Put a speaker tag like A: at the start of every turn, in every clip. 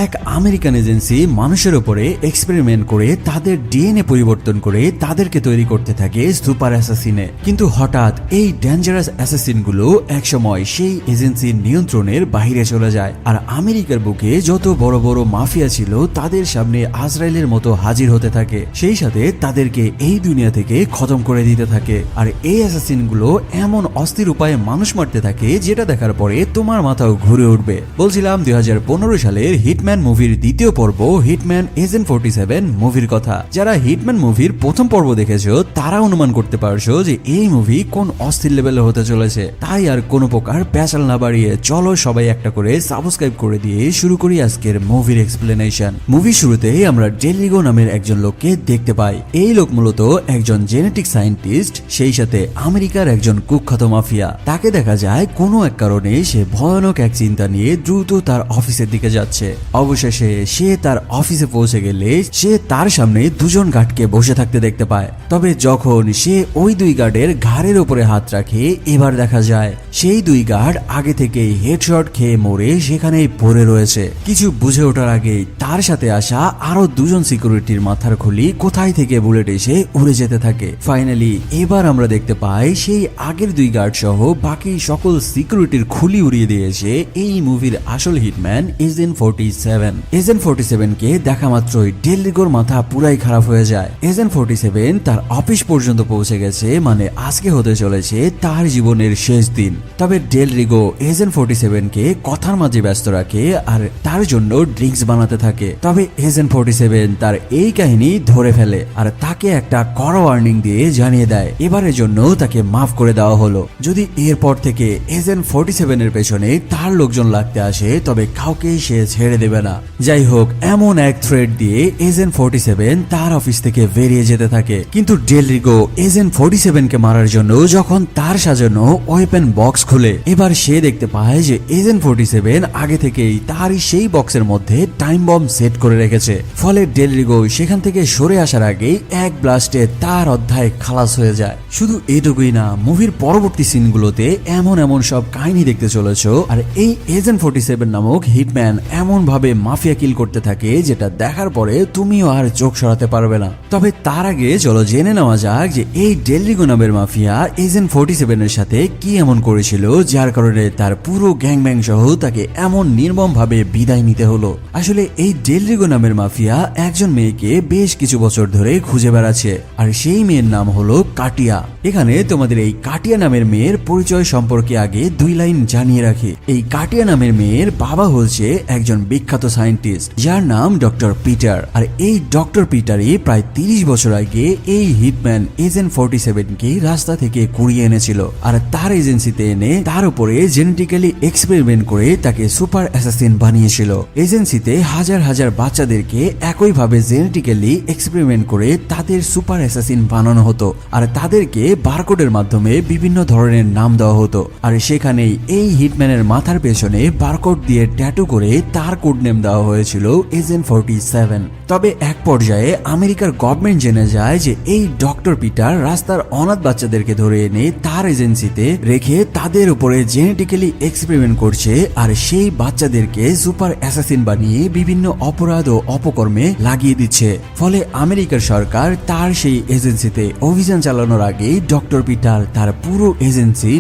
A: এক American agency মানুষের উপরে এক্সপেরিমেন্ট করে তাদের ডিএনএ পরিবর্তন করে তাদেরকে তৈরি করতে থাকে সুপার অ্যাসাসিনে। কিন্তু হঠাৎ এই ডেঞ্জারাস অ্যাসাসিনগুলো একসময় সেই এজেন্সির নিয়ন্ত্রণের বাইরে চলে যায়, আর আমেরিকার বুকে যত বড় বড় মাফিয়া ছিল তাদের সামনে আজরাইলের মতো হাজির হতে থাকে, সেই সাথে তাদেরকে এই দুনিয়া থেকে খতম করে দিতে থাকে। আর এই অ্যাসাসিনগুলো এমন অস্থির উপায়ে মানুষ মারতে থাকে যেটা দেখার পরে তোমার মাথাও ঘুরে উঠবে। বলছিলাম 2015 সালের হিটম্যান মুভির দ্বিতীয় পর্ব হিটম্যান এজেন্ট 47 মুভির কথা। যারা হিটম্যান মুভির প্রথম পর্ব দেখেছো তারা অনুমান করতে পারছো যে এই মুভি কোন অস্থির লেভেলে হতে চলেছে। তাই আর কোনো প্রকার প্যাচাল না বাড়িয়ে চলো সবাই একটা করে সাবস্ক্রাইব করে দিয়ে শুরু করি আজকের মুভির এক্সপ্লেনেশন। মুভি শুরুতেই আমরা ডেলরিগো নামের একজন লোককে দেখতে পাই। এই লোক মূলত একজন জেনেটিক সায়েন্টিস্ট, সেই সাথে আমেরিকার একজন কুখ্যাত মাফিয়া। তাকে দেখা যায় কোনো এক কারণে সে ভয়ানক এক চিন্তা নিয়ে দ্রুত তার অফিসের দিকে যাচ্ছে। অবশেষে সে তার অফিসে পৌঁছে গেলে সে তার সামনে দুজন গার্ডকে বসে থাকতে দেখতে পায়। তবে যখন সে ওই দুই গার্ডের ঘাড়ের উপরে হাত রাখে, এবার দেখা যায় সেই দুই গার্ড আগে থেকেই হেডশট খেয়ে মরে সেখানেই পড়ে রয়েছে। কিছু বুঝে ওঠার আগেই তার সাথে আসা আরো দুজন সিকিউরিটির মাথার খুলি কোথায় থেকে বুলেট এসে উড়ে যেতে থাকে। ফাইনালি এবার আমরা দেখতে পাই সেই আগের দুই গার্ড সহ বাকি সকল সিকিউরিটির খুলি উড়িয়ে দিয়েছে এই মুভির আসল হিটম্যান এজেন্ট 47। এজেন্ট 47 কে দেখা মাত্রই ডেলরিগোর মাথা পুরাই খারাপ হয়ে যায়। এজেন্ট 47 তার অফিস পর্যন্ত পৌঁছে গেছে, মানে আজকে হতে চলেছে তার জীবনের শেষ দিন। তবে ডেলরিগো এজেন্ট 47 কে কথার মাঝে ব্যস্ত রাখে আর তার জন্য ড্রিঙ্কস বানাতে থাকে। তবে এজেন্ট 47 তার এই কাহিনী ধরে ফেলে আর তাকে একটা কড়া ওয়ার্নিং দিয়ে জানিয়ে দেয় এবারের জন্য তাকে মাফ করে দেওয়া হলো। যদি এরপর থেকে এজেন্ট 47 এর পেছনে তার লোকজন লাগতে আসে তবে কাউকে সে ছেড়ে দেবে না। যাই হোক, এমন এক থ্রেড দিয়ে এজেন্ট 47 তার অফিস থেকে বেরিয়ে যেতে থাকে। কিন্তু ডেলরিগো এজেন্ট 47 কে মারার জন্য যখন তার সাজানো ওয়েপেন বক্স খুলে, এবার সে দেখতে পায় যে এজেন্ট 47 আগে থেকেই তারই সেই বক্সের মধ্যে টাইম বম সেট করে রেখেছে। ফলে ডেলরিগো সেখান থেকে সরে আসার আগেই এক ব্লাস্টে তার অধ্যায় খালাস হয়ে যায়। শুধু এটুকুই না, মুভির পরবর্তী সিনগুলোতে এমন এমন সব কাহিনী দেখতে চলেছো আর এই এজেন্ট 47 নামক হিটম্যান এমন ভাবে মাফিয়া কিল করতে থাকে যেটা দেখার পরে তুমিও আর চোখ সরাতে পারবে না। তবে তার আগে চলো জেনে নেওয়া যাক যে এই ডেলরিগো নামের মাফিয়া এজেন্ট 47 এর সাথে কি এমন করেছিল যার কারণে তার পুরো গ্যাংব্যাং সহ তাকে এমন নির্মম ভাবে বিদায় নিতে হলো। আসলে এই ডেলরিগো নামের মাফিয়া একজন মেয়েকে বেশ কিছু বছর ধরে খুঁজে বেড়াচ্ছে, আর সেই মেয়ের নাম হলো কাটিয়া। এখানে তোমাদের এই কাটিয়া নামের মেয়ের পরিচয় সম্পর্কে আগে দুই লাইন জানিয়ে রাখি। এই কাটিয়া নামের মেয়ের বাবা হচ্ছে একজন বিখ্যাত সায়েন্টিস্ট যার নাম ডক্টর পিটার, আর এই ডক্টর পিটারই প্রায় 30 বছর আগে এই হিটম্যান এজেন্ট 47 কে রাস্তা থেকে কুড়িয়ে এনেছিল আর তার এজেন্সিতে এনে তার উপরে জেনেটিক্যালি এক্সপেরিমেন্ট করে তাকে সুপার অ্যাসাসিন বানিয়েছিল। এজেন্সিতে হাজার হাজার বাচ্চাদেরকে একইভাবে জেনেটিক্যালি এক্সপেরিমেন্ট করে তাদের সুপার অ্যাসাসিন বানানো হতো আর তাদেরকে বারকোডের মাধ্যমে বিভিন্ন ধরনের নাম দেওয়া হতো। আর সেখানেই এই হিটম্যানের মাথার পেছনে বারকোড দিয়ে ট্যাটু করে তার কোড নেম দেওয়া হয়েছিল এজেন্ট 47। তবে এক পর্যায়ে আমেরিকার গভর্নমেন্ট জেনে যায় যে এই ডক্টর পিটার রাস্তার অনাথ বাচ্চাদেরকে ধরে এনে তার এজেন্সিতে রেখে তাদের উপরে জেনেটিক্যালি এক্সপেরিমেন্ট করছে আর সেই বাচ্চাদেরকে সুপার অ্যাসাসিন বানিয়ে বিভিন্ন অপরাধ ও অপকর্মে লাগিয়ে দিচ্ছে। ফলে আমেরিকার সরকার তার সেই এজেন্সিতে অভিযান চালানোর আগেই ডক্টর পিটার তার পুরো এজেন্সি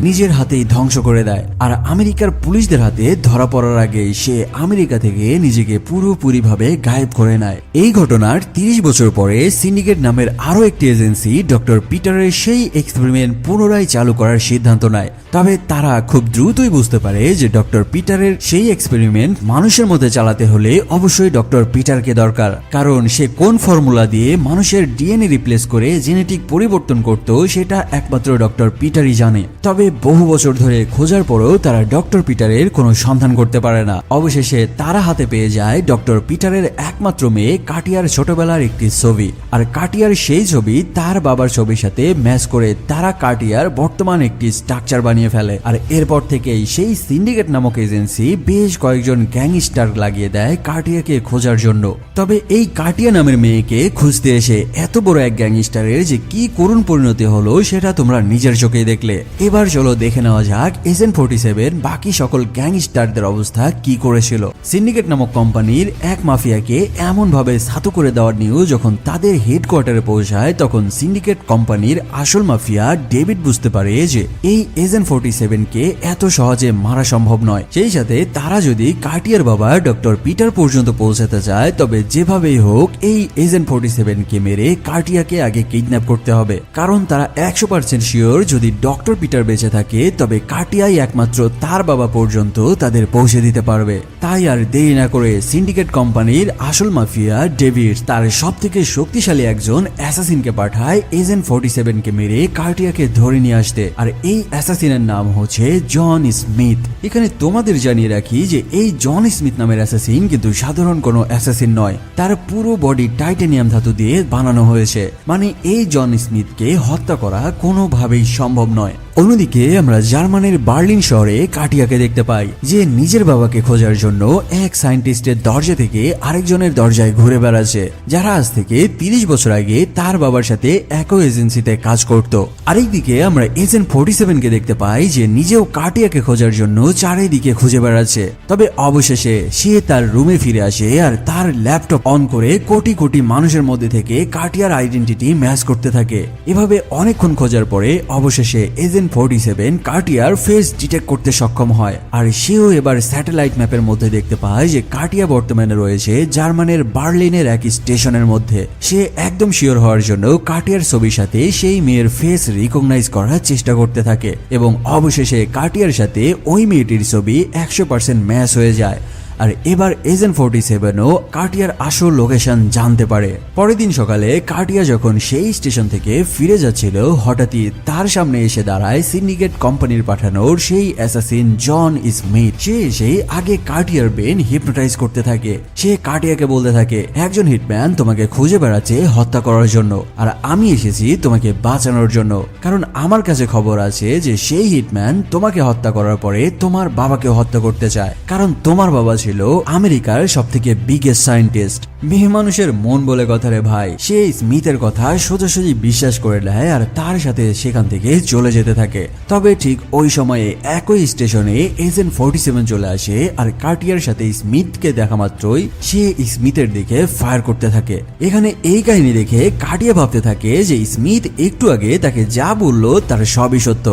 A: নিজের হাতেই ধ্বংস করে দেয়। আর আমেরিকার পুলিশদের হাতে ধরা পড়ার আগে সে আমেরিকা থেকে নিজেকে পুরোপুরি ভাবে গায়েব করে নেয়। এই ঘটনার 30 বছর পরে সিন্ডিকেট নামের আরো একটি এজেন্সি ডক্টর পিটারের সেই এক্সপেরিমেন্ট পুনরায় চালু করার সিদ্ধান্ত নেয়। তবে তারা খুব দ্রুতই বুঝতে পারে যে ডক্টর পিটারের সেই এক্সপেরিমেন্ট মানুষের মধ্যে চালাতে হলে অবশ্যই ডক্টর পিটারকে দরকার, কারণ সে কোন ফর্মুলা দিয়ে মানুষের ডিএনএ রিপ্লেস করে জেনেটিক পরিবর্তন করত সেটা একমাত্র ডক্টর পিটারই জানে। তবে বহু বছর ধরে খোঁজার পরেও তারা ডক্টর পিটারের কোনো সন্ধান করতে পারে না। অবশেষে তারা হাতে পেয়ে যায় ডক্টর পিটারের একমাত্র মেয়ে কাটিয়ার ছোটবেলার একটি ছবি, আর কাটিয়ার সেই ছবি তার বাবার ছবির সাথে ম্যাচ করে তারা কাটিয়ার বর্তমান একটি স্ট্রাকচার বানিয়ে ফেলে। আর এরপর থেকেই সেই সিন্ডিকেট নামক এজেন্সি বেশ কয়েকজন গ্যাংস্টার লাগিয়ে দেয় কাটিয়াকে খোঁজার জন্য। তবে এই কাটিয়া নামের মেয়েকে খুঁজতে এসে এত বড় এক গ্যাংস্টারের যে কি করুণ পরিণতি হলো সেটা তোমরা নিজের চোখেই দেখলে। এবার চলো দেখে নেওয়া যাক এজেন্ট 47 বাকি সকল গ্যাংস্টারদের অবস্থা কি করেছিল। হয়েছিল। সিন্ডিকেট নামক কোম্পানির এক মাফিয়াকে এমন ভাবে ছাতু করে দেওয়ার নিউজ যখন তাদের হেডকোয়ার্টারে পৌঁছায়, তখন সিন্ডিকেট কোম্পানির আসল মাফিয়া ডেভিড বুঝতে পারে যে এই এজেন্ট 47 কে এত সহজে মারা সম্ভব নয়। সেই সাথে তারা যদি কার্টিয়ার বাবা ডক্টর পিটার পর্যন্ত পৌঁছাতে চায়, তবে যেভাবেই হোক এই এজেন্ট 47 কে মেরে কার্টিয়াকে আগে কিডন্যাপ করতে হবে। কারণ তারা 100% শিওর যদি ডক্টর পিটার বেঁচে থাকে তবে কার্টিয়াই একমাত্র তার বাবা পর্যন্ত তাদের পৌঁছে দিতে পারবে। তাই আর দেরি না করে সিন্ডিকেট কোম্পানির আসল মাফিয়া ডেভিড তার সব থেকে শক্তিশালী একজন অ্যাসাসিনকে পাঠায় এজেন্ট 47 কে মেরে কার্টিয়াকে ধরে নিয়ে আসতে। আর এই অ্যাসাসিনের নাম হচ্ছে জন স্মিথ। এখানে তোমাদের জানিয়ে রাখি যে এই জন স্মিথ নামের অ্যাসাসিন কিন্তু সাধারণ কোনো অ্যাসাসিন নয়, তার পুরো বডি টাইটানিয়াম ধাতু দিয়ে বানানো হয়েছে। মানে এই জন স্মিথকে হত্যা করা কোনোভাবেই সম্ভব নয়। অন্যদিকে আমরা জার্মানির বার্লিন শহরে কার্টিয়াকে দেখতে পাই, যে নিজের বাবাকে খোঁজার জন্য এক সায়েন্টিস্টের দরজা থেকে আরেকজনের দরজায় ঘুরে বেড়াচ্ছে, যারা আজ থেকে 30 বছর আগে তার বাবার সাথে একই এজেন্সিতে কাজ করত। আরেকদিকে আমরা এজেন্ট 47 কে দেখতে পাই যে নিজেও কার্টিয়াকে খোঁজার জন্য চারিদিকে খুঁজে বেড়াচ্ছে। তবে অবশেষে সে তার রুমে ফিরে আসে আর তার ল্যাপটপ অন করে কোটি কোটি মানুষের মধ্যে থেকে কার্টিয়ার আইডেন্টিটি ম্যাচ করতে থাকে। এভাবে অনেকক্ষণ খোঁজার পরে অবশেষে এজেন্ট 47 কার্টিয়ার ফেস ডিটেক্ট করতে সক্ষম হয়। আর সেও এবার স্যাটেলাইট ম্যাপের মধ্যে দেখতে পায় যে কার্টিয়া বর্তমানে রয়েছে জার্মানির বার্লিনের এক স্টেশনের মধ্যে। সে একদম শিওর হওয়ার জন্য কার্টিয়ার ছবির সাথে সেই মেয়ের ফেস রিকগনাইজ করার চেষ্টা করতে থাকে এবং অবশেষে কার্টিয়ার সাথে ওই মেয়েটির ছবি 100% ম্যাচ হয়ে যায়। আর এবার এজেন্ট 47ও কার্টিয়ার আসল লোকেশন জানতে পারে। পরের দিন সকালে কার্টিয়া যখন সেই স্টেশন থেকে ফিরে যাচ্ছিল, হঠাৎই তার সামনে এসে দাঁড়ায় সিন্ডিকেট কোম্পানির পাঠানোর সেই অ্যাসাসিন জন স্মিথ। সে এসে আগে কার্টিয়ার ব্রেন হিপনোটাইজ করতে থাকে। সে কার্টিয়াকে বলতে থাকে, একজন হিটম্যান তোমাকে খুঁজে বেড়াচ্ছে হত্যা করার জন্য, আর আমি এসেছি তোমাকে বাঁচানোর জন্য। কারণ আমার কাছে খবর আছে যে সেই হিটম্যান তোমাকে হত্যা করার পরে তোমার বাবাকে হত্যা করতে চায়, কারণ তোমার বাবা ছিল আমেরিকার সবথেকে বিগেস্ট সায়েন্টিস্ট। মেয়ে মানুষের মন বলে কথা রে ভাই। সে স্মিথের কথা সোজাসুজি বিশ্বাস করে নেয় আর তার সাথে সেখান থেকে চলে যেতে থাকে। তবে ঠিক ওই সময়ে একই স্টেশনে এজেন্ট 47 চলে আসে আর কার্টিয়ার সাথে স্মিথকে দেখা মাত্রই সে স্মিথের দিকে ফায়ার করতে থাকে। এখানে এই কাহিনী দেখে কার্টিয়া ভাবতে থাকে যে স্মিথ একটু আগে তাকে যা বললো তার সবই সত্য।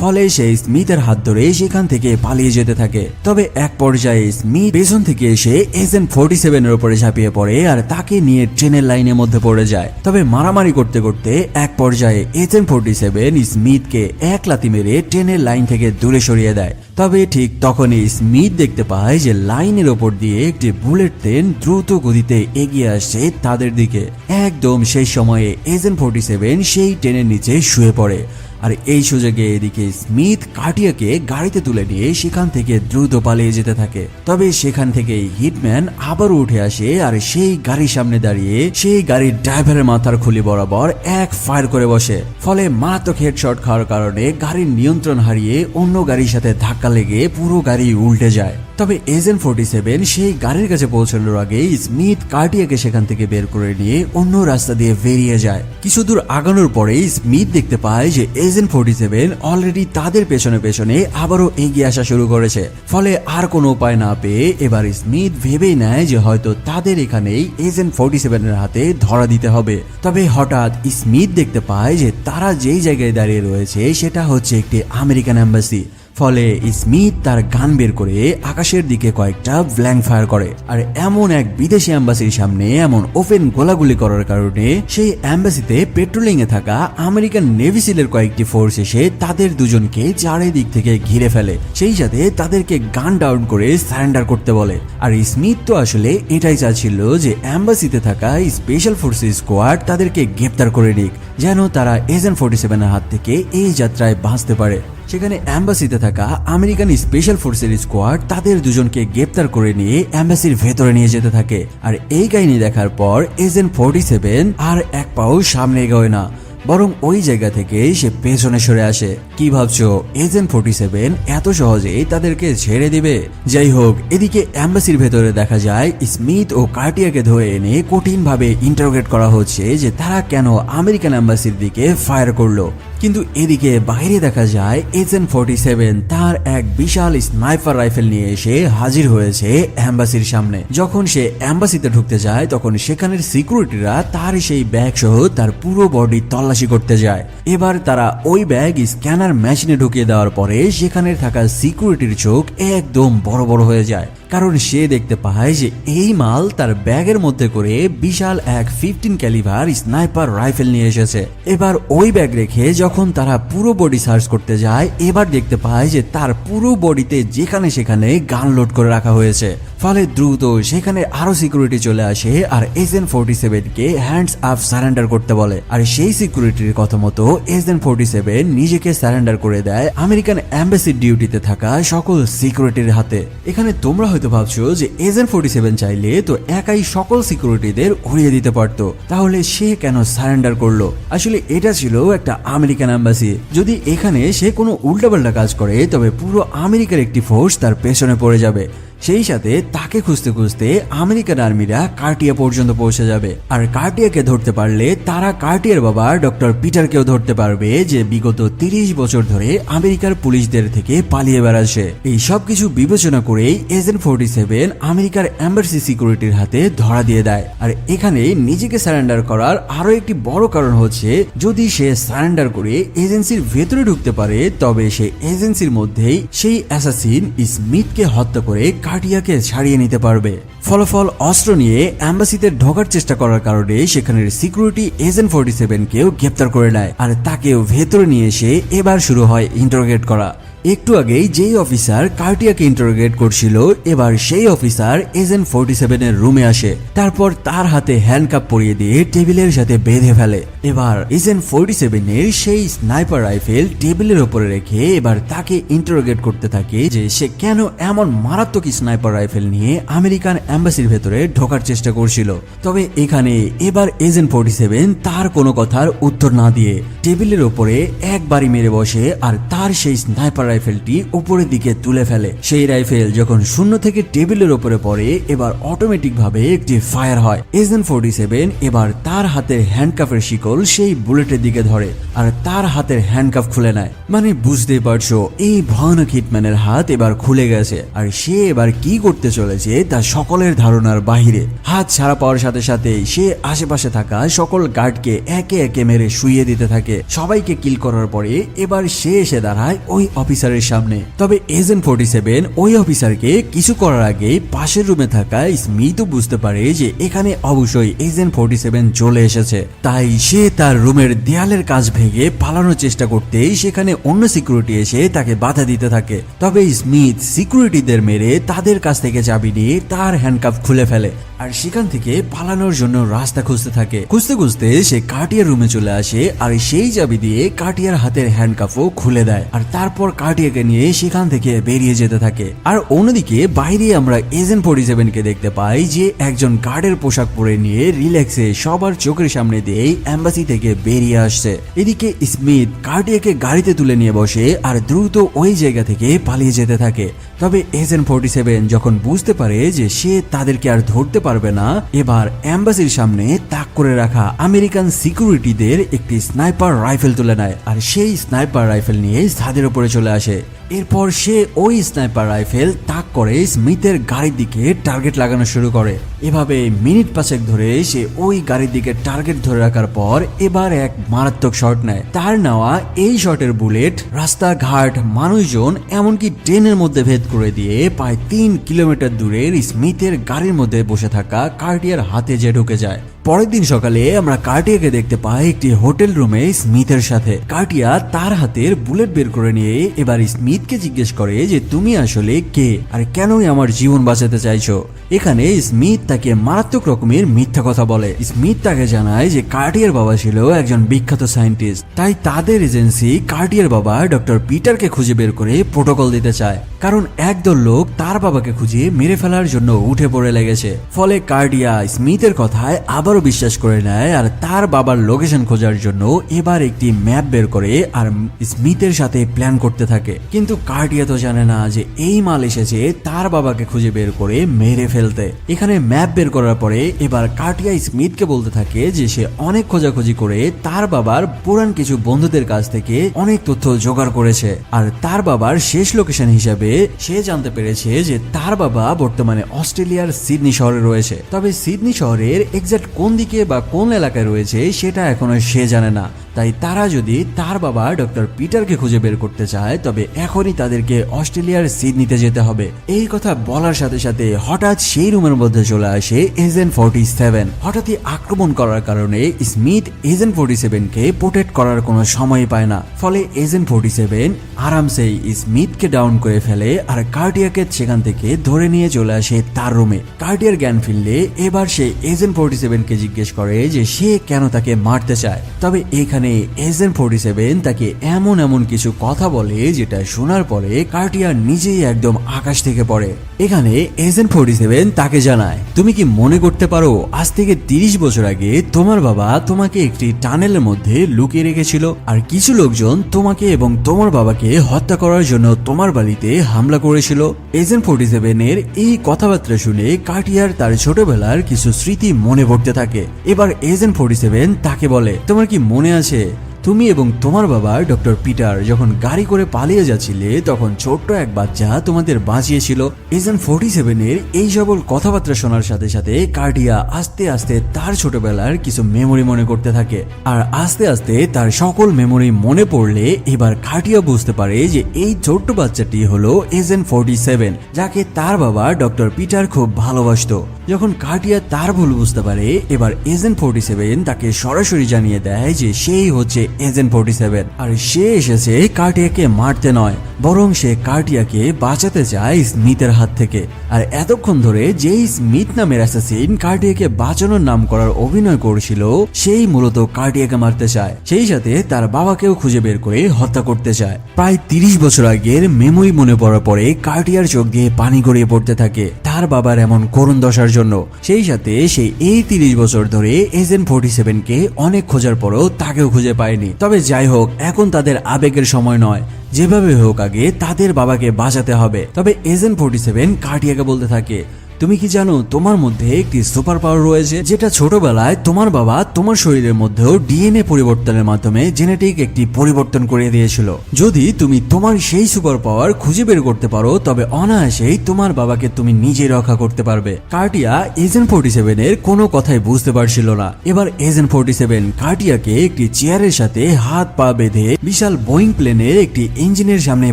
A: ফলে সে স্মিথের হাত ধরে সেখান থেকে পালিয়ে যেতে থাকে। তবে এক পর্যায়ে স্মিথ পেছন থেকে এসে এজেন্ট 47 এর উপরে ঝাঁপিয়ে পড়ে আর তাকে নিয়ে ট্রেনের লাইনের মধ্যে পড়ে যায়। তবে মারামারি করতে করতে এক পর্যায়ে এজেন্ট 47 স্মিথকে এক লাথি মেরে ট্রেনের লাইন থেকে দূরে সরিয়ে দেয়। তবে ঠিক তখনই স্মিথ দেখতে পায় যে লাইনের ওপর দিয়ে একটি বুলেট ট্রেন দ্রুত গতিতে এগিয়ে আসছে তাদের দিকে। একদম সেই সময়ে এজেন্ট 47 সেই ট্রেনের নিচে শুয়ে পড়ে। আর এই সুযোগে এদিকে স্মিথ কার্টিয়াকে গাড়িতে তুলে নিয়ে সেখান থেকে দ্রুত পালিয়ে যেতে থাকে। তবে সেখান থেকে হিটম্যান আবারও উঠে আসে আর সেই গাড়ির সামনে দাঁড়িয়ে সেই গাড়ির ড্রাইভারের মাথার খুলি বরাবর এক ফায়ার করে বসে। ফলে মারাত্মক হেডশট খাওয়ার কারণে গাড়ির নিয়ন্ত্রণ হারিয়ে অন্য গাড়ির সাথে ধাক্কা লেগে পুরো গাড়ি উল্টে যায়। তবে এজেন্ট 47 সেই গাড়ির কাছে পৌঁছানোর আগে স্মিথ কার্টিয়াকে সেখান থেকে বের করে নিয়ে অন্য রাস্তা দিয়ে বেরিয়ে যায়। কিছু দূর আগানোর পরে স্মিথ দেখতে পায় যে এজেন্ট 47 অলরেডি তাদের পেছনে পেছনে আবারও এগিয়ে আসা শুরু করেছে। ফলে আর কোনো উপায় না পেয়ে এবার স্মিথ ভেবেই নেয় যে হয়তো তাদের এখানেই এজেন্ট 47 এর হাতে ধরা দিতে হবে। তবে হঠাৎ স্মিথ দেখতে পায় যে তারা যেই জায়গায় দাঁড়িয়ে রয়েছে সেটা হচ্ছে একটি আমেরিকান এম্বাসি। ফলে স্মিথ তার গান বের করে আকাশের দিকে কয়েকটা ব্ল্যাঙ্ক ফায়ার করে। আর এমন এক বিদেশি এম্বাসির সামনে এমন ওপেন গোলাগুলি করার কারণে সেই এম্বাসিতে পেট্রোলিং এ থাকা আমেরিকান নেভি সিলের কয়েকটি ফোর্স এসে তাদের দুজনকে চারিদিক থেকে ঘিরে ফেলে। সেই সাথে তাদেরকে গান ডাউন করে সারেন্ডার করতে বলে। আর স্মিথ তো আসলে এটাই চাচ্ছিল যে এম্বাসিতে থাকা স্পেশাল ফোর্সেস স্কোয়াড তাদেরকে গ্রেপ্তার করে নিক, যেন তারা এজেন্ট 47 এর হাত থেকে এই যাত্রায় বাঁচতে পারে। সেখানে এম্বাসিতে থাকা আমেরিকান স্পেশাল ফোর্সের স্কোয়াড তাদের দুজনকে গ্রেপ্তার করে নিয়ে এম্বাসির ভেতরে নিয়ে যেতে থাকে। আর এই কাহিনী দেখার পর এজেন্ট 47 আর এক পাও সামনে এগোয় না, বরং ওই জায়গা থেকে সে পেছনে সরে আসে। কি ভাবছো এজেন্ট 47 এত সহজেই তাদেরকে ছেড়ে দিবে? যাই হোক, এদিকে এম্বাসির ভেতরে দেখা যায় স্মিথ ও কার্টিয়াকে ধরে এনে কঠিন ভাবে ইন্টারোগেট করা হচ্ছে যে তারা কেন আমেরিকান এম্বাসির দিকে ফায়ার করলো। কিন্তু এদিকে বাইরে দেখা যায় এজেন্ট 47 তার এক বিশাল স্নাইপার রাইফেল নিয়ে এসে হাজির হয়েছে এম্বাসির সামনে। যখন সে এম্বাসিতে ঢুকতে যায় তখন সেখানের সিকিউরিটিরা তার সেই ব্যাগ সহ তার পুরো বডি তল্লাশি করতে যায়। এবার তারা ওই ব্যাগ স্ক্যানার মেশিনে ঢুকিয়ে দেওয়ার পরে সেখানে থাকা সিকিউরিটির চোখ একদম বড় বড় হয়ে যায়, কারণ সে দেখতে পায় যে এই মাল তার ব্যাগের মধ্যে করে বিশাল এক 15 ক্যালিভার স্নাইপার রাইফেল নিয়ে এসেছে। এবার ওই ব্যাগ রেখে যখন তারা পুরো বডি সার্চ করতে যায় এবার দেখতে পায় যে তার পুরো বডিতে যেখানে সেখানে গান লোড করে রাখা হয়েছে। ফলে দ্রুত সেখানে আরো সিকিউরিটি চলে আসে আর এজেন্ট 47 কে হ্যান্ডস আপ সারেন্ডার করতে বলে। আর সেই সিকিউরিটির কথা মতো এজেন্ট 47 নিজেকে সারেন্ডার করে দেয় আমেরিকান এম্বাসির ডিউটিতে থাকা সকল সিকিউরিটির হাতে। এখানে তোমরা হয়তো ভাবছো যে এজেন্ট 47 চাইলে তো একাই সকল সিকিউরিটিদের উড়িয়ে দিতে পারতো, তাহলে সে কেন সারেন্ডার করলো? আসলে এটা ছিল একটা আমেরিকান এম্বাসি। যদি এখানে সে কোনো উল্টাপাল্টা কাজ করে তবে পুরো আমেরিকার একটি ফোর্স তার পেছনে পড়ে যাবে। সেই সাথে তাকে খুঁজতে খুঁজতে আমেরিকান আর্মিরা কার্টিয়া পর্যন্ত পৌঁছে যাবে। আর কার্টিয়াকে ধরতে পারলে তারা কার্টিয়ার বাবা ডক্টর পিটারকেও ধরতে পারবে, যে বিগত 30 বছর ধরে আমেরিকার পুলিশদের থেকে পালিয়ে বেড়াচ্ছে। এই সব কিছু বিবেচনা করেই এজেন্ট 47 আমেরিকার এম্বাসি সিকিউরিটির হাতে ধরা দিয়ে দেয়। আর এখানে নিজেকে সারেন্ডার করার আরো একটি বড় কারণ হচ্ছে, যদি সে সারেন্ডার করে এজেন্সির ভেতরে ঢুকতে পারে তবে সে এজেন্সির মধ্যেই সেই অ্যাসাসিন স্মিথকে হত্যা করে কার্টিয়াকে ছাড়িয়ে নিতে পারবে। ফলাফল অস্ত্র নিয়ে এম্বাসিতে ঢোকার চেষ্টা করার কারণে সেখানের সিকিউরিটি এজেন্ট 47 কেও গ্রেপ্তার করে নেয় আর তাকেও ভেতরে নিয়ে এসে এবার শুরু হয় ইন্টারোগেট করা। একটু আগেই যেই অফিসার কার্টিয়াকে ইন্টারোগেট করছিল এবার সেই অফিসার এজেন্ট 47 এর রুমে আসে, তারপর তার হাতে হ্যান্ডকাপ পরিয়ে দিয়ে টেবিলের সাথে বেঁধে ফেলে। এবার এজেন্ট 47 এর সেই স্নাইপার রাইফেল টেবিলের উপরে রেখে এবার তাকে ইন্টারোগেট করতে থাকে যে সে কেন এমন মারাত্মক স্নাইপার রাইফেল নিয়ে আমেরিকান এম্বাসির ভেতরে ঢোকার চেষ্টা করছিল। তবে এখানে এবার এজেন্ট 47 তার কোনো কথার উত্তর না দিয়ে টেবিলের উপরে একবারই মেরে বসে আর তার সেই স্নাইপার রাইফেলটি উপরের দিকে তুলে ফেলে। সেই রাইফেল যখন শূন্য থেকে টেবিলের উপরে পড়ে এবার অটোমেটিক ভাবে একটি ফায়ার হয়। এজেন্ট 47 এবার তার হাতের হ্যান্ডকাফের শিকল সেই বুলেটের দিকে ধরে আর তার হাতের হ্যান্ডকাফ খুলে নেয়। মানে বুঝতেই পারছো এই ভয়ানক হিটম্যানের হাত এবার খুলে গেছে আর সে এবার কি করতে চলেছে তা সকলের ধারণার বাহিরে। হাত ছাড়া পাওয়ার সাথে সাথে সে আশেপাশে থাকা সকল গার্ডকে একে একে মেরে শুইয়ে দিতে থাকে। সবাইকে কিল করার পরে এবার সে এসে দাঁড়ায় ওই অফিসারের সামনে। তবে এজেন্ট 47 ওই অফিসারকে কিছু করার আগে পাশের রুমে থাকা স্মিথও বুঝতে পারে যে এখানে অবশ্যই এজেন্ট 47 চলে এসেছে, তাই সে তার রুমের দেয়ালের কাজ ভেঙে পালানোর চেষ্টা করতেই সেখানে অন্য সিকিউরিটি এসে তাকে বাধা দিতে থাকে। তবে স্মিথ সিকিউরিটিদের মেরে তাদের কাছ থেকে চাবি নিয়ে তার হ্যান্ডকাফ খুলে ফেলে আর সেখান থেকে পালানোর জন্য রাস্তা খুঁজতে থাকে। খুঁজতে খুঁজতে সে কার্টিয়ার রুমে চলে আসে আর সেই চাবি দিয়ে কার্টিয়ার হাতের হ্যান্ডকাফও খুলে দেয় আর তারপর কার্টিয়াকে নিয়ে সেখান থেকে বেরিয়ে যেতে থাকে। আর অন্যদিকে বাইরে আমরা এজেন্ট 47 কে দেখতে পাই যে একজন গার্ডের পোশাক পরে নিয়ে রিল্যাক্সে সবার চোখের সামনে দিয়ে এম্বাসি থেকে বেরিয়ে আসছে। এদিকে স্মিথ কার্টিয়াকে গাড়িতে তুলে নিয়ে বসে আর দ্রুত ওই জায়গা থেকে পালিয়ে যেতে থাকে। তবে এজেন্ট 47 যখন বুঝতে পারে যে সে তাদেরকে আর ধরতে পারবে না এবার এম্বাসির সামনে তাক করে রাখা আমেরিকান সিকিউরিটিদের একটি স্নাইপার রাইফেল তুলে নেয় আর সেই স্নাইপার রাইফেল নিয়ে ছাদের উপরে চলে আসে। এরপর সে ওই স্নাইপার রাইফেল তাক করে স্মিথের গাড়ির দিকে টার্গেট লাগানো শুরু করে। এভাবে মিনিট 5 ধরে সে ওই গাড়ির দিকে টার্গেট ধরে রাখার পর এবার এক মারাত্মক শট নেয়। তার নেওয়া এই শটের বুলেট রাস্তাঘাট মানুষজন এমনকি ট্রেনের মধ্যে ভেদ করে দিয়ে প্রায় 3 কিলোমিটার দূরের স্মিথের গাড়ির মধ্যে বসে থাকা কার্টিয়ার হাতে যে ঢুকে যায়। পরের দিন সকালে আমরা কার্টিয়াকে দেখতে পাই একটি হোটেল রুমে স্মিথের সাথে। কার্টিয়া তার হাতের বুলেট বের করে নিয়ে এবার স্মিথকে জিজ্ঞেস করে যে তুমি আসলে কে আর কেনই আমার জীবন বাঁচাতে চাইছো। এখানে স্মিথ তাকে মারাত্মক রকমের মিথ্যা কথা বলে। স্মিথ তাকে জানায় যে কার্টিয়ার বাবা ছিল একজন বিখ্যাত সায়েন্টিস্ট, তাই তাদের এজেন্সি কার্টিয়ার বাবা ডক্টর পিটারকে খুঁজে বের করে প্রোটোকল দিতে চায়, কারণ একদল লোক তার বাবাকে খুঁজে মেরে ফেলার জন্য উঠে পড়ে লেগেছে। ফলে কার্টিয়া স্মিথের কথায় আবার আবারও বিশ্বাস করে নেয় আর তার বাবার লোকেশন খোঁজার জন্য এবার একটি ম্যাপ বের করে আর স্মিথের সাথে প্ল্যান করতে থাকে। কিন্তু কার্টিয়া তো জানে না যে এই মাল এসেছে তার বাবাকে খুঁজে বের করে মেরে ফেলতে। এখানে ম্যাপ বের করার পরে এবার কার্টিয়া স্মিথকে বলতে থাকে যে সে অনেক খোঁজাখুঁজি করে তার বাবার পুরান কিছু বন্ধুদের কাছ থেকে অনেক তথ্য জোগাড় করেছে আর তার বাবার শেষ লোকেশন হিসাবে সে জানতে পেরেছে যে তার বাবা বর্তমানে অস্ট্রেলিয়ার সিডনি শহরে রয়েছে। তবে সিডনি শহরের এক্সাক্ট কোন দিকে বা কোন এলাকায় রয়েছে সেটা এখনো সে জানে না। তাই তারা যদি তার বাবা ডক্টর পিটারকে খুঁজে বের করতে চায় তবে এখনই তাদেরকে অস্ট্রেলিয়ার সিডনিতে যেতে হবে। এই কথা বলার সাথে সাথে হঠাৎ সেই রুমের মধ্যে চলে আসে এজেন্ট 47। হঠাৎই আক্রমণ করার কারণে স্মিথ এজেন্ট 47কে প্রোটেক্ট করার কোনো সময় পায় না। ফলে এজেন্ট 47 আরামসেই স্মিথকে ডাউন করে ফেলে আর কার্টিয়াকে সেখান থেকে ধরে নিয়ে চলে আসে তার রুমে। কার্টিয়ার জ্ঞান ফিরলে এবার সে এজেন্ট 47কে জিজ্ঞেস করে যে সে কেন তাকে মারতে চায়। তবে এখানে এজেন্ট 47 তাকে এমন কিছু কথা বলে যেটা শোনার পরে কার্টিয়া নিজেই একদম আকাশ থেকে পড়ে। এখানে এজেন্ট 47 তাকে জানায়, তুমি কি মনে করতে পারো আজ থেকে 30 বছর আগে তোমার বাবা তোমাকে একটি টানেলের মধ্যে লুকিয়ে রেখেছিল আর কিছু লোকজন তোমাকে এবং তোমার বাবাকে হত্যা করার জন্য তোমার বাড়িতে হামলা করেছিল। এজেন্ট 47 এর এই কথাবার্তা শুনে কার্টিয়ার তার ছোটবেলার কিছু স্মৃতি মনে পড়তে থাকে। এবার এজেন্ট 47 তাকে বলে, তোমার কি মনে আছে তুমি এবং তোমার বাবা ডক্টর পিটার যখন গাড়ি করে পালিয়ে যাচ্ছিলে তখন ছোট্ট এক বাচ্চা তোমাদের বাঁচিয়েছিল? এজেন্ট 47 এর এই সকল কথাবার্তা শোনার সাথে সাথে কার্টিয়া আস্তে আস্তে তার ছোটবেলার কিছু মেমোরি মনে করতে থাকে আর আস্তে আস্তে তার সকল মেমোরি মনে পড়লে এবার কার্টিয়া বুঝতে পারে যে এই ছোট্ট বাচ্চাটি হলো এজেন্ট 47 যাকে তার বাবা ডক্টর পিটার খুব ভালোবাসতো। যখন কার্টিয়া তার ভুল বুঝতে পারে এবার এজেন্ট 47 তাকে সরাসরি জানিয়ে দেয় যে সেই হচ্ছে এজেন্ট 47 আর সে এসেছে কার্টিয়াকে মারতে নয় বরং সে কার্টিয়াকে বাঁচাতে চায় স্মিথের হাত থেকে। আর এতক্ষণ ধরে যেই স্মিথ নামের অ্যাসাসিন কার্টিয়াকে বাঁচানোর নাম করার অভিনয় করছিল সেই মূলত কার্টিয়াকে মারতে চায়, সেই সাথে তার বাবাকেও খুঁজে বের করে হত্যা করতে চায়। প্রায় 30 বছর আগের মেমোরি মনে পড়ার পরে কার্টিয়ার চোখ দিয়ে পানি গড়িয়ে পড়তে থাকে তার বাবার এমন করুণ দশার জন্য। সেই সাথে সে এই 30 বছর ধরে এজেন্ট 47কে অনেক খোঁজার পরও তাকেও খুঁজে পায়নি। তবে যাই হোক, এখন তাদের আবেগের সময় নয়, যেভাবে হোক আগে তাদের বাবাকে বাঁচাতে হবে। তবে এজেন্ট 47 কার্টিয়াকে বলতে থাকে, তুমি কি জানো তোমার মধ্যে একটি সুপার পাওয়ার রয়েছে যেটা ছোটবেলায় তোমার বাবা তোমার শরীরের মধ্যেও ডিএনএ পরিবর্তনের মাধ্যমে জেনেটিক একটি পরিবর্তন করে দিয়েছিল। যদি তুমি তোমার সেই সুপার পাওয়ার খুঁজে বের করতে পারো তবে অনায়াসেই তোমার বাবাকে তুমি নিজে রক্ষা করতে পারবে। কার্টিয়া এজেন্ট 47 এর কোনো কথাই বুঝতে পারছিল না। এবার এজেন্ট 47 কার্টিয়াকে একটি চেয়ারের সাথে হাত পা বেঁধে বিশাল বোয়িং প্লেনের একটি ইঞ্জিনের সামনে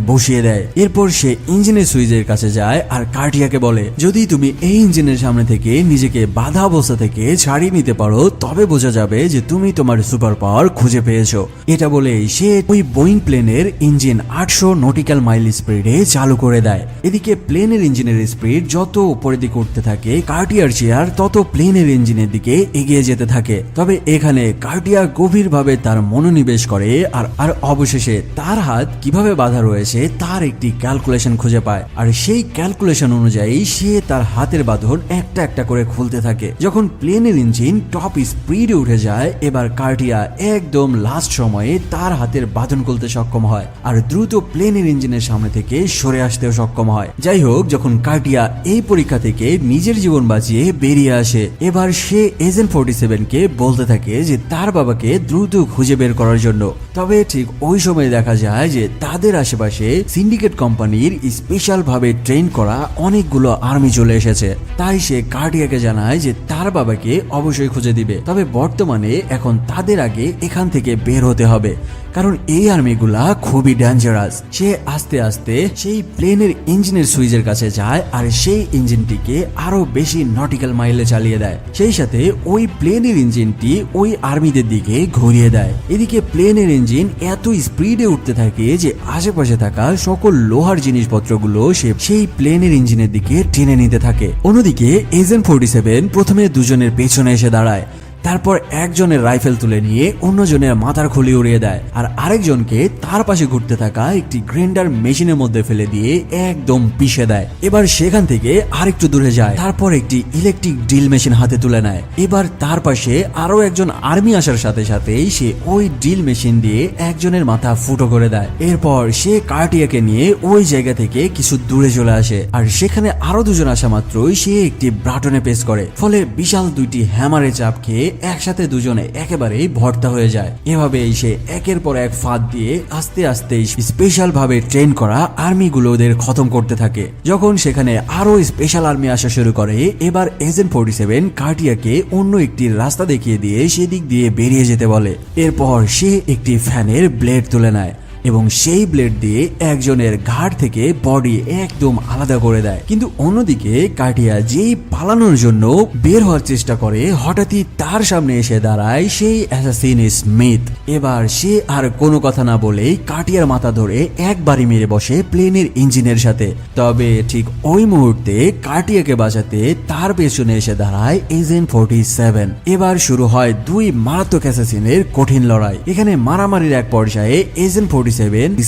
A: বসিয়ে দেয়। এরপর সে ইঞ্জিনের সুইচের কাছে যায় আর কার্টিয়াকে বলে, যদি তুমি এই ইঞ্জিনের সামনে থেকে নিজেকে বাধা অবস্থা থেকে ছাড়িয়ে নিতে পারো তবে বোঝা যাবে যে তুমি তোমার সুপার পাওয়ার খুঁজে পেয়েছো। এটা বলে সে ওই বোয়িং প্লেনের ইঞ্জিন 800 নটিক্যাল মাইল স্পিডে চালু করে দেয়। এদিকে প্লেনের ইঞ্জিনের স্পিড যত উপরের দিকে উঠতে থাকে কার্টিয়ার চেয়ার তত প্লেনের ইঞ্জিনের দিকে এগিয়ে যেতে থাকে। তবে এখানে কার্টিয়া গভীরভাবে তার মনোনিবেশ করে আর অবশেষে তার হাত কিভাবে বাধা রয়েছে তার একটি ক্যালকুলেশন খুঁজে পায় আর সেই ক্যালকুলেশন অনুযায়ী সে তার হাতের বাঁধন একটা একটা করে খুলতে থাকে। যখন প্লেনের ইঞ্জিন টপ স্পিডে উঠে যায় এবার কার্টিয়া একদম লাস্ট সময়ে তার হাতের বাঁধন খুলতে সক্ষম হয় আর দ্রুত প্লেনের ইঞ্জিনের সামনে থেকে সরে আসতেও সক্ষম হয়। যাই হোক, যখন কার্টিয়া এই পরীক্ষা থেকে নিজের জীবন বাঁচিয়ে বেরিয়ে আসে এবার সে এজেন্ট 47কে বলতে থাকে যে তার বাবাকে দ্রুত খুঁজে বের করার জন্য। তবে ঠিক ওই সময় দেখা যায় যে তাদের আশেপাশে সিন্ডিকেট কোম্পানির স্পেশাল ভাবে ট্রেন করা অনেকগুলো আর্মি চলে এসেছে। তাই সে কার্টিয়াকে জানায় যে তার বাবাকে অবশ্যই খুঁজে দিবে, তবে বর্তমানে এখন তাদের আগে এখান থেকে বের হতে হবে কারণ এই আর্মিগুলা খুবই ডেঞ্জারাস। সে আস্তে আস্তে সেই প্লেনের ইঞ্জিনের সুইচের কাছে যায় আর সেই ইঞ্জিনটিকে আরো বেশি নটিক্যাল মাইলে চালিয়ে দেয়। সেই সাথে ওই প্লেনের ইঞ্জিনটি ওই আর্মিদের দিকে ঘুরিয়ে দেয়। এদিকে প্লেনের ইঞ্জিন এত স্পিডে উঠতে থাকে যে আশেপাশে থাকা সকল লোহার জিনিসপত্রগুলো সে সেই প্লেনের ইঞ্জিনের দিকে টেনে নিতে থাকে। অন্যদিকে এজেন্ট 47 প্রথমে দুজনের পেছনে এসে দাঁড়ায় তারপর একজনের রাইফেল তুলে নিয়ে অন্যজনের মাথার খুলি উড়িয়ে দেয় আর আরেকজনকে তার পাশে ঘুরতে থাকা একটি গ্রাইন্ডার মেশিনের মধ্যে ফেলে দিয়ে একদম পিষে দেয়। এবার সেখান থেকে আরেকটু দূরে যায়, তারপর একটি ইলেকট্রিক ড্রিল মেশিন হাতে তুলে নেয়। এবার তার পাশে আরো একজন আর্মি আসার সাথে সাথেই সে ওই ড্রিল মেশিন দিয়ে একজনের মাথা ফুটো করে দেয়। এরপর সে কার্টিয়াকে নিয়ে ওই জায়গা থেকে কিছু দূরে চলে আসে আর সেখানে আরো দুজন আসা মাত্রই সে একটি ব্রাটনে পেস করে, ফলে বিশাল দুইটি হ্যামারে চাপ খেয়ে একসাথে দুজনে একেবারেই ভর্তা হয়ে যায়। এভাবে সে একের পর এক ফাঁদ দিয়ে আস্তে আস্তে স্পেশাল ভাবে ট্রেন করা আর্মি গুলোদের খতম করতে থাকে। যখন সেখানে আরো স্পেশাল আর্মি আসা শুরু করে, এবার এজেন্ট 47 কার্টিয়াকে অন্য একটি রাস্তা দেখিয়ে দিয়ে সেদিক দিয়ে বেরিয়ে যেতে বলে। এরপর সে একটি ফ্যানের ব্লেড তুলে নেয় এবং সেই ব্লেড দিয়ে একজনের ঘাড় থেকে বডি একদম আলাদা করে দেয়। কিন্তু অন্যদিকে কার্টিয়া যেই পালানোর জন্য বের হওয়ার চেষ্টা করে, হঠাৎই তার সামনে এসে দাঁড়ায় সেই অ্যাসাসিন স্মিথ। এবার সে আর কোনো কথা না বলেই কার্টিয়ার মাথা ধরে একবারই মেরে বসে প্লেনের ইঞ্জিনের সাথে। তবে ঠিক ওই মুহূর্তে কার্টিয়াকে বাঁচাতে তার পেছনে এসে দাঁড়ায় এজেন্ট 47। এবার শুরু হয় দুই মারাত্মক অ্যাসাসিনের কঠিন লড়াই। এখানে মারামারির এক পর্যায়ে এজেন্ট 47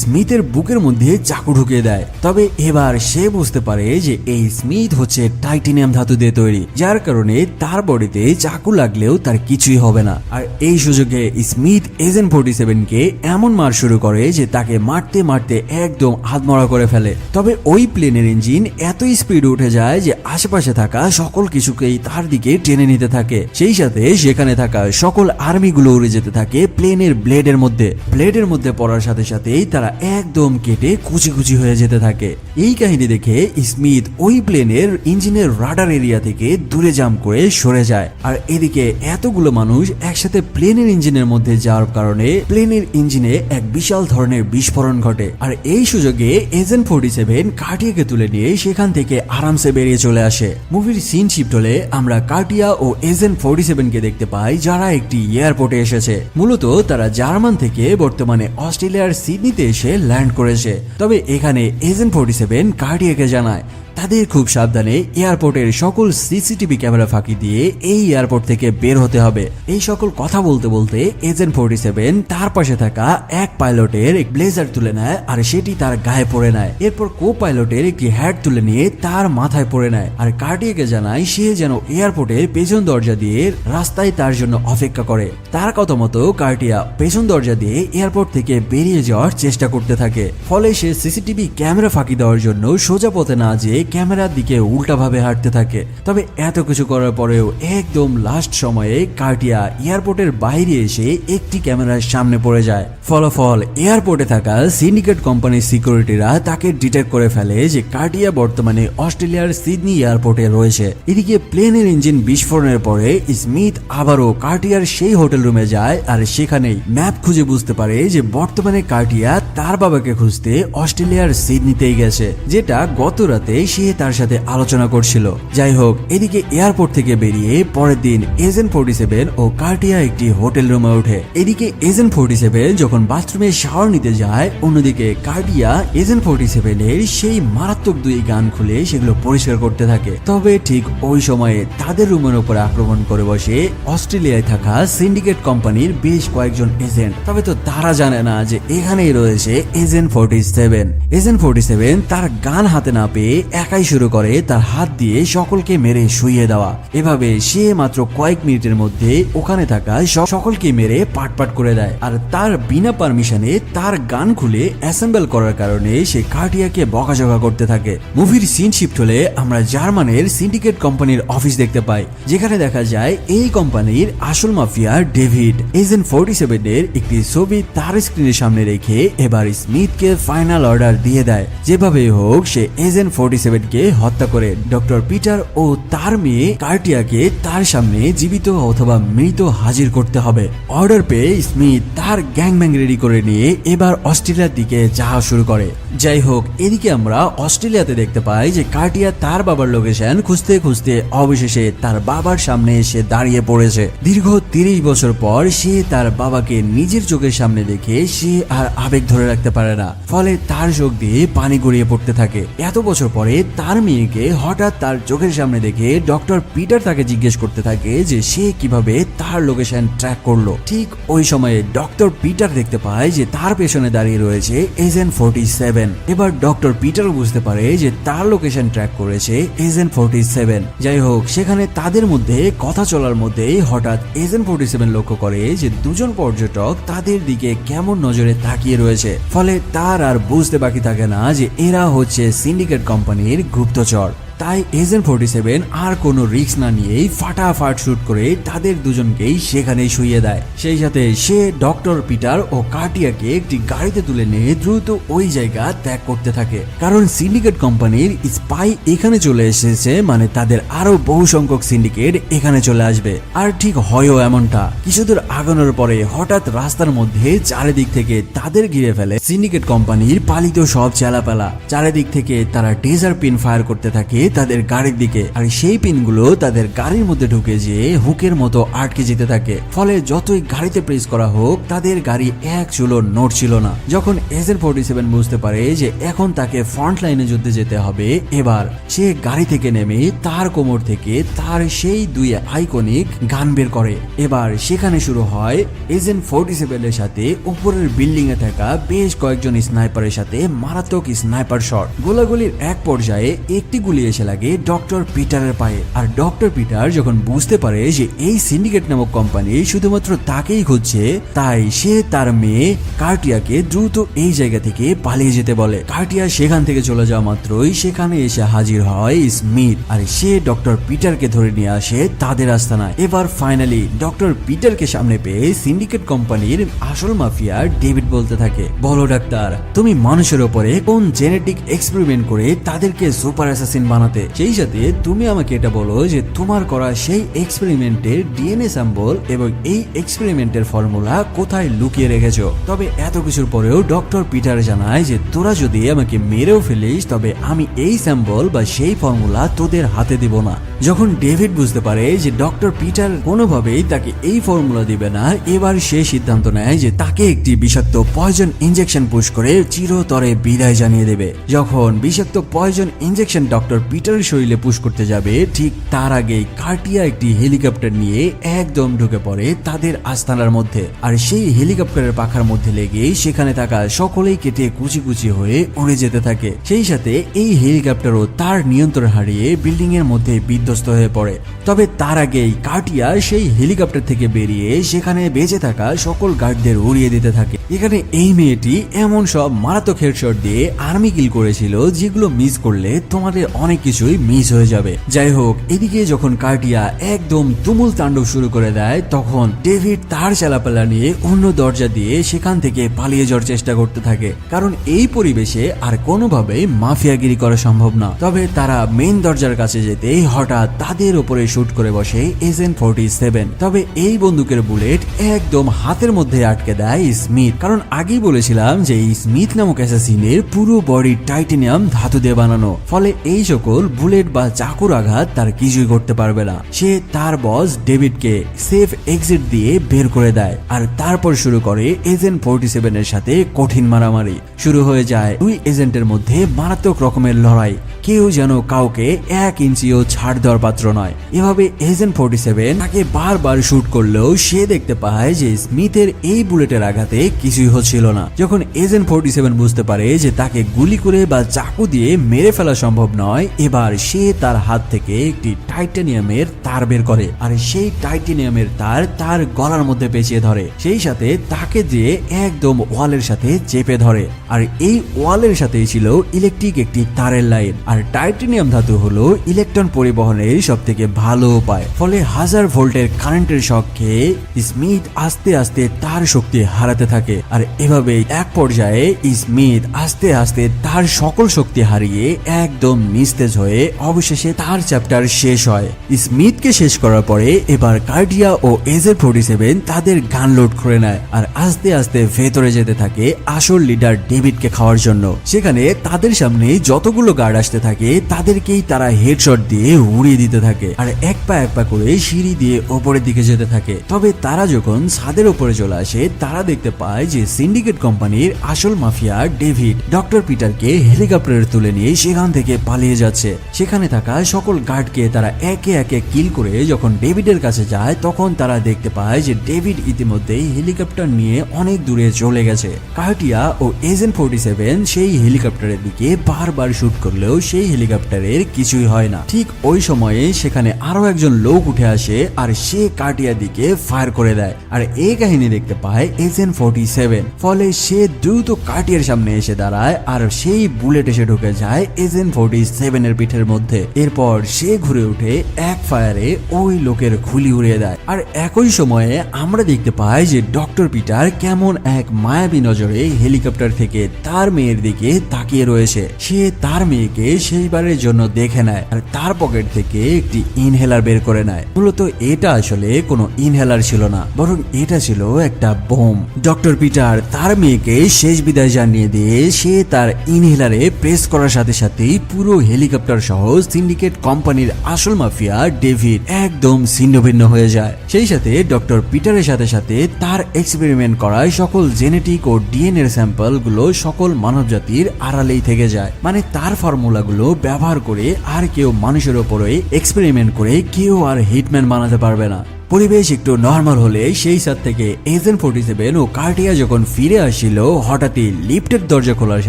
A: স্মিথের বুকের মধ্যে চাকু ঢুকিয়ে দেয়। তবে এবার সে বুঝতে পারে যে এই স্মিথ হচ্ছে টাইটানিয়াম ধাতু দিয়ে তৈরি, যার কারণে তার বডিতে চাকু লাগলেও তার কিছুই হবে না। আর এই সুযোগে স্মিথ এজেন্ট 47 কে এমন মার শুরু করে যে তাকে মারতে মারতে একদম আধমরা করে ফেলে। তবে ওই প্লেনের ইঞ্জিন এতই স্পিড উঠে যায় যে আশেপাশে থাকা সকল কিছুকেই তার দিকে টেনে নিতে থাকে। সেই সাথে সেখানে থাকা সকল আর্মিগুলো উড়ে যেতে থাকে প্লেনের ব্লেডের মধ্যে পড়ার সাথে সাথেই তারা একদম কেটে কুচি কুচি হয়ে যেতে থাকে। এই কাহিনী দেখে স্মিথ ওই প্লেনের ইঞ্জিনের রাডার এরিয়া থেকে দূরে জাম্প করে সরে যায়। আর এদিকে এতগুলো মানুষ একসাথে প্লেনের ইঞ্জিনের মধ্যে যাওয়ার কারণে প্লেনের ইঞ্জিনে এক বিশাল ধরনের বিস্ফোরণ ঘটে। আর এই সুযোগে এজেন্ট 47 কার্টিয়াকে তুলে নিয়ে সেখান থেকে আরামসে বেরিয়ে চলে আসে। মুভির সিন শিফট হলে আমরা কার্টিয়া ও এজেন্ট 47 কে দেখতে পাই, যারা একটি এয়ারপোর্টে এসেছে। মূলত তারা জার্মান থেকে বর্তমানে অস্ট্রেলিয়ার সিডনিতে এসে ল্যান্ড করেছে। তবে এখানে এজেন্ট 47 কার্টিয়াকে জানায় তাদের খুব সাবধানে এয়ারপোর্টের সকল সিসিটিভি ক্যামেরা ফাঁকি দিয়ে এই এয়ারপোর্ট থেকে বের হতে হবে। এই সকল কথা বলতে বলতে এজেন্ট 47 তার পাশে থাকা এক পাইলটের এক ব্লেজার তুলে নেয় আর সেটি তার গায়ে পরে নেয়। এরপর কো পাইলটের একটি হ্যাট তুলে নিয়ে তার মাথায় পরে নেয় আর কার্টিয়াকে জানায় সে যেন এয়ারপোর্টের পেছন দরজা দিয়ে রাস্তায় তার জন্য অপেক্ষা করে। তার কথা মতো কার্টিয়া পেছন দরজা দিয়ে এয়ারপোর্ট থেকে বেরিয়ে যাওয়ার চেষ্টা করতে থাকে। ফলে সে সিসিটিভি ক্যামেরা ফাঁকি দেওয়ার জন্য সোজা পথে না যেয়ে ক্যামেরার দিকে উল্টাভাবে হাঁটতে থাকে। তবে এত কিছু করার পরেও একদম লাস্ট সময়ে কার্টিয়া এয়ারপোর্টের বাইরে এসে একটি ক্যামেরার সামনে পড়ে যায়। ফলাফল এয়ারপোর্টে থাকা সিন্ডিকেট কোম্পানির সিকিউরিটিরা তাকে ডিটেক্ট করে ফেলে যে কার্টিয়া বর্তমানে অস্ট্রেলিয়ার সিডনি এয়ারপোর্টে রয়েছে। এদিকে প্লেনের ইঞ্জিন বিস্ফোরণের পরে স্মিথ আবারও কার্টিয়ার সেই হোটেল রুমে যায় আর সেখানেই ম্যাপ খুঁজে বুঝতে পারে যে বর্তমানে কার্টিয়া তার বাবাকে খুঁজতে অস্ট্রেলিয়ার সিডনিতেই গেছে, যেটা গত রাতে সে তার সাথে আলোচনা করছিল। যাই হোক, এদিকে এয়ারপোর্ট থেকে বেরিয়ে পরের দিন এজেন্ট 47 ও কার্টিয়া একটি হোটেল রুমে ওঠে। এদিকে এজেন্ট 47 যখন বাথরুমে শাওয়ার নিতে যায়, অন্যদিকে কার্টিয়া এজেন্ট 47 এর সেই মারাত্মক দুই গান খুলে সেগুলো পরিষ্কার করতে থাকে। তবে ঠিক ওই সময়ে তাদের রুমের উপর আক্রমণ করে বসে অস্ট্রেলিয়ায় থাকা সিন্ডিকেট কোম্পানির বেশ কয়েকজন এজেন্ট। তবে তো তারা জানে না যে এখানেই রয়েছে এজেন্ট 47। এজেন্ট 47 তার গান হাতে না পেয়ে একাই শুরু করে তার হাত দিয়ে সকলকে মেরে শুইয়ে দেওয়া। এভাবে সে মাত্র কয়েক মিনিটের মধ্যে ওখানে থাকা সকলকে মেরে পাট করে দেয়। আর তার বিনা পারমিশনে তার গান খুলে অ্যাসেম্বল করার কারণে সে কার্টিয়াকে বকাঝকা করতে থাকে। মুভির সিন শিফট হলে আমরা জার্মানের সিন্ডিকেট কোম্পানির অফিস দেখতে পাই, যেখানে দেখা যায় এই কোম্পানির আসল মাফিয়া ডেভিড এজেন্ট 47 এর একটি ছবি তার স্ক্রিনের সামনে রেখে এবার স্মিথকে ফাইনাল অর্ডার দিয়ে দেয়, যেভাবে হোক সে এজেন্ট 47 কে হত্যা করে ডক্টর পিটার ও তার মেয়ে কার্টিয়াকে তার সামনে জীবিত অথবা মৃত হাজির করতে হবে। অর্ডার পেয়ে স্মিথ তার গ্যাংব্যাং রেডি করে নিয়ে এবার অস্ট্রেলিয়ার দিকে যাওয়া শুরু করে। যাই হোক, এদিকে আমরা অস্ট্রেলিয়াতে দেখতে পাই যে কার্টিয়া তার বাবার লোকেশন খুঁজতে খুঁজতে অবশেষে তার বাবার সামনে এসে দাঁড়িয়ে পড়েছে। দীর্ঘ 30 বছর পর সে তার বাবাকে নিজের চোখের সামনে দেখে সে আর আবেগ ধরে রাখতে পারে না, ফলে তার চোখ দিয়ে পানি গড়িয়ে পড়তে থাকে। এত বছর পরে তার মেয়েকে হঠাৎ তার চোখের সামনে দেখে ডক্টর পিটার তাকে জিজ্ঞেস করতে থাকে যে সে কিভাবে তার লোকেশন ট্র্যাক করলো। ঠিক ওই সময়ে ডক্টর পিটার দেখতে পায় যে তার পেছনে দাঁড়িয়ে রয়েছে এজেন্ট 47। এবার ডক্টর পিটার বুঝতে পারে যে তার লোকেশন ট্র্যাক করেছে এজেন্ট 47। যাই হোক, সেখানে তাদের মধ্যে কথা চলার মধ্যেই হঠাৎ এজেন্ট 47 লক্ষ্য করে যে দুজন পর্যটক তাদের দিকে কেমন নজরে তাকিয়ে রয়েছে, ফলে তার আর বুঝতে বাকি থাকে না যে এরা হচ্ছে সিন্ডিকেট কোম্পানির গুপ্তচর। তাই এজেন্ট 47 আর কোনো রিস্ক না নিয়েই ফাটাফাট শুট করে তাদের দুজনকেই সেখানেই শুইয়ে দেয়। সেই সাথে সে ডক্টর পিটার ও কার্টিয়াকে একটি গাড়িতে তুলে নিয়ে দ্রুত ওই জায়গা ত্যাগ করতে থাকে, কারণ সিন্ডিকেট কোম্পানির স্পাই এখানে চলে এসেছে, মানে তাদের আরো বহু সংখ্যক সিন্ডিকেট এখানে চলে আসবে। আর ঠিক হয়ও এমনটা। কিছুদূর আগানোর পরে হঠাৎ রাস্তার মধ্যে চারিদিক থেকে তাদের ঘিরে ফেলে সিন্ডিকেট কোম্পানির পালিত সব চেলাপেলা। চারিদিক থেকে তারা ডেজার পিন ফায়ার করতে থাকে তাদের গাড়ির দিকে, আর সেই পিনগুলো তাদের গাড়ির মধ্যে ঢুকে যেয়ে হুকের মতো আটকে যেতে থাকে। ফলে যতই গাড়িতে প্রেস করা হোক তাদের গাড়ি এক চুলো নড়ছিল না। যখন এজেন্ট 47 বুঝতে পারে যে এখন তাকে ফ্রন্ট লাইনে যুদ্ধে যেতে হবে, এবার সে গাড়ি থেকে নেমে তার কোমর থেকে তার সেই দুই আইকনিক গান বের করে। এবার সেখানে শুরু হয় এজেন্ট 47 এর সাথে উপরের বিল্ডিং এ থাকা বেশ কয়েকজন স্নাইপারের সাথে মারাত্মক স্নাইপার শট। গোলাগুলির এক পর্যায়ে একটি গুলি এসে লাগে ডক্টর পিটারের পায়ে। আর ডক্টর পিটার যখন বুঝতে পারে যে এই সিন্ডিকেট নামক কোম্পানি শুধুমাত্র তাকেই খুঁজছে, তাই সে তার মেয়ে কার্টিয়াকে দ্রুত এই জায়গা থেকে পালিয়ে যেতে বলে। কার্টিয়া সেখান থেকে চলে যাওয়া মাত্রই সেখানে এসে হাজির হয় স্মিথ, আর সে ডক্টর পিটারকে ধরে নিয়ে আসে তাদের আস্তানায়। এবার ফাইনালি ডক্টর পিটারকে সামনে পেয়ে সিন্ডিকেট কোম্পানির আসল মাফিয়া ডেভিড বলতে থাকে, বলো ডাক্তার, তুমি মানুষের উপরে কোন জেনেটিক এক্সপেরিমেন্ট করে তাদেরকে সুপার অ্যাসাসিন বানাতে? সেই সাথে তুমি আমাকে এটা বলো যে তোমার করা সেই এক্সপেরিমেন্টের ডিএনএ স্যাম্পল এবং এই এক্সপেরিমেন্টের ফর্মুলা কোথায় লুকিয়ে রেখেছো? তবে এত কিছুর পরেও ডক্টর পিটার জানায় যে তোরা যদি আমাকে মেরেও ফেলিস তবে আমি এই স্যাম্পল বা সেই ফর্মুলা তোদের হাতে দিব না। যখন ডেভিড বুঝতে পারে যে ডক্টর পিটার কোনোভাবেই তাকে এই ফর্মুলা দিবে না, এবার সে সিদ্ধান্ত নেয় যে তাকে একটি বিষাক্ত পয়জন ইনজেকশন পুশ করে চিরতরে বিদায় জানিয়ে দেবে। যখন বিষাক্ত পয়জন ইনজেকশন ডক্টর পিটারের শরীরে পুশ করতে যাবে, ঠিক তার আগেই কার্টিয়া একটি হেলিকপ্টার নিয়ে একদম ঢুকে পড়ে তাদের আস্তানার মধ্যে। আর সেই হেলিকপ্টারের পাখার মধ্যে লেগে সেখানে থাকা সকলেই কেটে কুচি কুচি হয়ে উড়ে যেতে থাকে। সেই সাথে এই হেলিকপ্টারও তার নিয়ন্ত্রণ হারিয়ে বিল্ডিং এর মধ্যে বিধ্বস্ত হয়ে পড়ে। তবে তার আগেই কার্টিয়া সেই হেলিকপ্টার থেকে বেরিয়ে সেখানে বেঁচে থাকা সকল গার্ডদের উড়িয়ে দিতে থাকে। এখানে এই মেয়েটি এমন সব মারাত্মক হেডশট দিয়ে আর্মি কিল করেছিল যেগুলো মিস করলে তোমাদের অনেক কিছুই মিস হয়ে যাবে। যাই হোক, এদিকে যখন কার্টিয়া একদম তুমুল তাণ্ডব শুরু করে দেয়, তখন ডেভিড তার চালাপালা নিয়ে অন্য দরজা দিয়ে সেখান থেকে পালিয়ে যাওয়ার চেষ্টা করতে থাকে, কারণ এই পরিবেশে আর কোনোভাবেই মাফিয়াগিরি করা সম্ভব না। তবে তারা মেইন দরজার কাছে যেতেই হঠাৎ তাদের উপরে শুট করে বসে এজেন্ট 47। তবে এই বন্দুকের বুলেট একদম হাতের মধ্যে আটকে দেয় স্মিথ, কারণ আগেই বলেছিলাম যে এই স্মিথ নামক অ্যাসাসিনের পুরো বডি টাইটেনিয়াম ধাতু দিয়ে বানানো, ফলে এই সকল বুলেট বা চাকুর আঘাত তার কিছুই করতে পারবে না। সে তার বস ডেভিডকে সেফ এক্সিট দিয়ে বের করে দেয়, আর তারপর শুরু করে এজেন্ট 47 এর সাথে কঠিন মারামারি। শুরু হয়ে যায় দুই এজেন্টের মধ্যে মারাত্মক রকমের লড়াই। কেউ যেন কাউকে 1 ইঞ্চিও ছাড় দেওয়ার পাত্র নয়। এভাবে এজেন্ট 47 তাকে বারবার শুট করলেও সে দেখতে পায় যে স্মিথের এই বুলেটের আঘাতে কিছুই হচ্ছিল না। যখন এজেন্ট 47 বুঝতে পারে যে তাকে গুলি করে বা চাকু দিয়ে মেরে ফেলা সম্ভব নয়, এবার সে তার হাত থেকে একটি টাইটানিয়ামের তার বের করে, আর সেই টাইটানিয়ামের তার তার গলার মধ্যে পেঁচিয়ে ধরে। সেই সাথে তাকে দিয়ে একদম ওয়ালের সাথে চেপে ধরে, আর এই ওয়ালের সাথেই ছিল ইলেকট্রিক একটি তারের লাইন। আর টাইটানিয়াম ধাতু হলো ইলেকট্রন পরিবহনের সব থেকে ভালো উপায়। ফলে 1000 ভোল্টের কারেন্টের শক খেয়ে স্মিথ আস্তে আস্তে তার শক্তি হারাতে থাকে। আর এভাবে এক পর্যায়ে স্মিথ আস্তে আস্তে তার সকল শক্তি হারিয়ে একদম নিস্তেজ সতেজ হয়ে অবশেষে তার চ্যাপ্টার শেষ হয়। স্মিথকে শেষ করার পরে এবার কার্ডিয়া ও এজেন্ট 47 তাদের গান লোড করে নেয় আর আস্তে আস্তে ভেতরে যেতে থাকে আসল লিডার ডেভিডকে খাওয়ার জন্য। সেখানে তাদের সামনে যতগুলো গার্ড আসতে থাকে তাদেরকেই তারা হেডশট দিয়ে উড়িয়ে দিতে থাকে আর এক পা করে সিঁড়ি দিয়ে ওপরের দিকে যেতে থাকে। তবে তারা যখন ছাদের উপরে চলে আসে তারা দেখতে পায় যে সিন্ডিকেট কোম্পানির আসল মাফিয়া ডেভিড ডক্টর পিটারকে হেলিকপ্টারে তুলে নিয়ে সেখান থেকে পালিয়ে যাচ্ছে। সেখানে থাকা সকল গার্ডকে তারা একে একে কিল করে যখন ডেভিডের কাছে যায় তখন তারা দেখতে পায় যে ডেভিড ইতিমধ্যেই হেলিকপ্টার নিয়ে অনেক দূরে চলে গেছে। কার্ডিয়া ও এজেন্ট 47 সেই হেলিকপ্টারের দিকে বারবার শুট করলেও সেই হেলিকপ্টারের কিছুই হয় না। ঠিক ওই সময়ে সেখানে আরো একজন লোক উঠে আসে আর সে কার্ডিয়ার দিকে ফায়ার করে দেয় আর এই কাহিনী দেখতে পায় এজেন্ট 47। ফলে সে দ্রুত কার্ডিয়ার সামনে এসে দাঁড়ায় আর সেই বুলেট এসে ঢুকে যায় এজেন্ট 47 এর পিঠের মধ্যে। এরপর সে ঘুরে উঠে এক ফায়ারে ওই লোকের খুলি উড়িয়ে দেয়। আর একই সময়ে আমরা দেখতে পাই যে ডক্টর পিটার কেমন এক মায়াবী নজরে হেলিকপ্টার থেকে তার মেয়ের দিকে তাকিয়ে রয়েছে। সে তার মেয়েকে শেষবারের জন্য দেখে নেয় আর তার পকেট থেকে একটি ইনহেলার বের করে নেয়। মূলত এটা আসলে কোনো ইনহেলার ছিল না, বরং এটা ছিল একটা বোম। ডক্টর পিটার তার মেয়েকে শেষ বিদায় জানিয়ে দিয়ে সে তার ইনহেলারে প্রেস করার সাথে সাথেই পুরো হেলিকপ্টার সহ সিন্ডিকেট কোম্পানির আসল মাফিয়া ডেভিড একদম ছিন্নভিন্ন হয়ে যায়। সেই সাথে ডক্টর পিটারের সাথে সাথে তার এক্সপেরিমেন্ট করায় সকল জেনেটিক ও ডিএনএ স্যাম্পল গুলো সকল মানব জাতির আড়ালেই থেকে যায়। মানে তার ফর্মুলাগুলো ব্যবহার করে আর কেউ মানুষের উপরে এক্সপেরিমেন্ট করে কেউ আর হিটম্যান বানাতে পারবে না। পরিবেশ একটু নর্মাল হলে সেই সাথ থেকে এজেন্ট 47 ও কার্ডিয়া যখন ফিরে আসছিল হঠাৎই লিফটের দরজা খোলার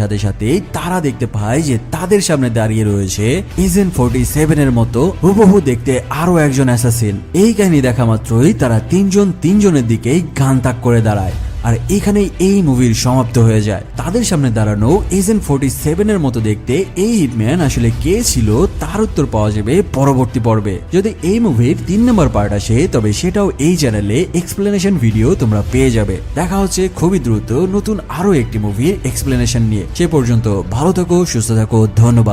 A: সাথে সাথে তারা দেখতে পায় যে তাদের সামনে দাঁড়িয়ে রয়েছে এজেন্ট 47 এর মতো হুবহু দেখতে আরো একজন অ্যাসাসিন। এই কাহিনী দেখা মাত্রই তারা তিনজনের দিকেই গান তাক করে দাঁড়ায় আর এখানেই এই মুভির সমাপ্ত হয়ে যায়। তাদের সামনে দাঁড়ানো এজেন্ট 47 এর মতো দেখতে এই হিটম্যান আসলে কে ছিল তার উত্তর পাওয়া যাবে পরবর্তী পর্বে। যদি এই মুভির 3 নম্বর পার্ট আসে তবে সেটাও এই চ্যানেলে এক্সপ্লেনেশন ভিডিও তোমরা পেয়ে যাবে। দেখা হচ্ছে খুবই দ্রুত নতুন আরো একটি মুভির এক্সপ্লেনেশন নিয়ে। সে পর্যন্ত ভালো থাকো, সুস্থ থাকো, ধন্যবাদ।